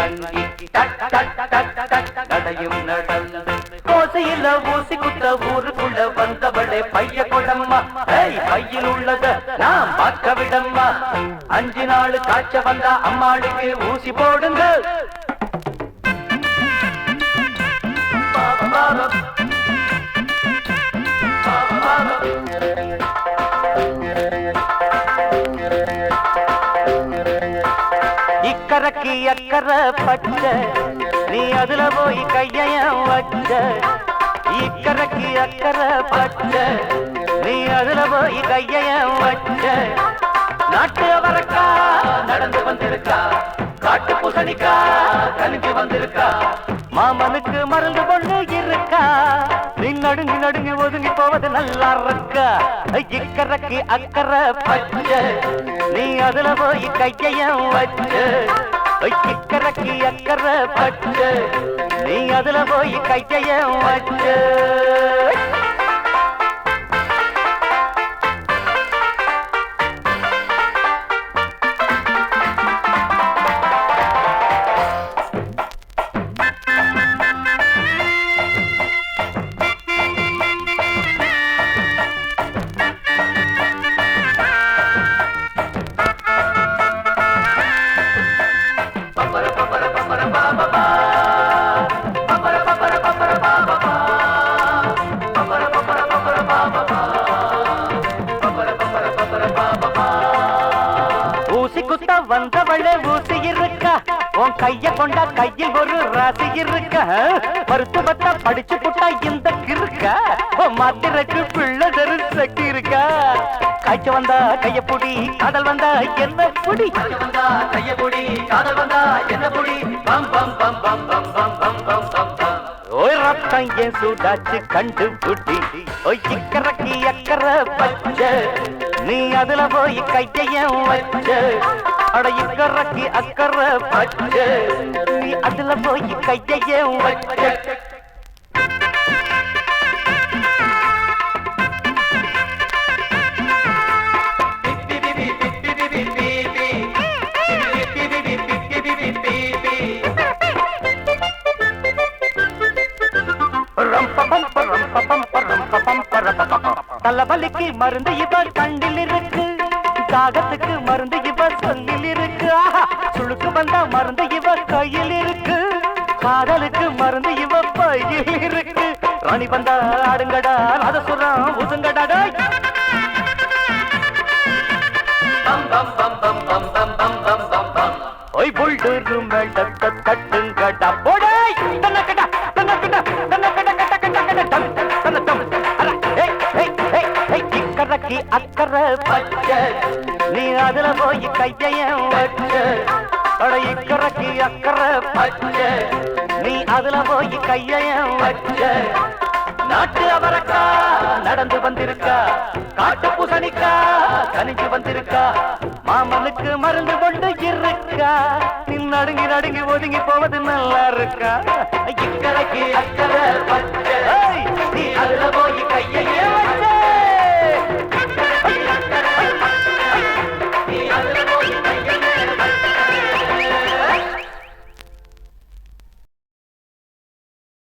இறங்கி கடையும் நடந்து கோசையில ஊசி குத்த ஊருக்குள்ள வந்தவளே பைய கொடம்மா பையில் உள்ளத நான் பார்க்க விடம்மா 5 நாள் காய்ச்ச வந்தா அம்மாளுக்கு ஊசி போடுங்க இக்கரைக்கு அக்கறை பச்சை நீ அதுல போய் கையையும் வச்ச இக்கரைக்கு அக்கறை பச்சை நீ அதுல போய் கையையும் வச்ச நாட்டு அவரக்கா நடந்து வந்திருக்கா காட்டு பூசணிக்கா கணிஞ்சு வந்திருக்கா மாமனுக்கு மருந்து கொண்டு இருக்கா நீ நடுங்கி நடுங்கி ஒதுங்கி போவது நல்லா இருக்கா இக்கரைக்கு அக்கறை பச்சை நீ அதுல போய் கையையும் வச்ச இக்கரைக்கு அக்கறை பச்சை நீ அதுல போய் கையையும் வச்ச வந்தவளே ஊசி இருக்கா உன் கைய கொண்டா கையில் ஒரு ராசி இருக்கா மருத்துவத்தை படிச்சு புட்டா இந்த கிருக்கா மாத்திரக்கு பிள்ளை சக்தி இருக்கா காய்ச்ச வந்தா கைய புடி காதல் வந்தா என்ன புடி கைய புடி காதல் வந்தா என்ன புடி பம் பம் பம் பம் பம் பம் பம் பம் பம் பம் ஓய் ரத்தம் ஏன் சூடாச்சு கண்டு புடி ஓய் இக்கரைக்கு அக்கறை பச்சை நீ அதுல போய் கையையும் வச்ச அட இக்கரைக்கு அக்கறை பச்சை நீ அதுல போய் கையையும் வச்ச தலைவலிக்கு மருந்து இவ கண்டில் இருக்கு தாகத்துக்கு மருந்து இவ சொல்லில் இருக்கு சுளுக்கு வந்தா மருந்து இவ கையில் இருக்கு காதலுக்கு மருந்து இவ பையில் இருக்கு ராணி வந்தா ஆடுங்கடா அத சொல்றான் உதுங்கடா ஒய் புல்டூரு மேட்டத்தை தட்டுங்கடா போடா தன்னக்கடா தன்னக்கடா தன்னக்கடா கட்ட கட்ட கட்ட தன்ன தம் இக்கரைக்கு அக்கறை பச்சை நீ அதுல போய் கையையும் வச்ச இக்கரைக்கு அக்கறை பச்சை நீ அதுல போய் கையையும் வச்ச நாட்டு அவரக்கா நடந்து வந்திருக்கா காட்டு பூசணிக்கா கணிஞ்சு வந்திருக்கா மாமனுக்கு மருந்து கொண்டு இருக்கா நீ நடுங்கி நடுங்கி ஒதுங்கி போவது நல்லா இருக்கா இக்கரைக்கு அக்கறை பச்சை நீ அதுல போய் கையையும் வச்ச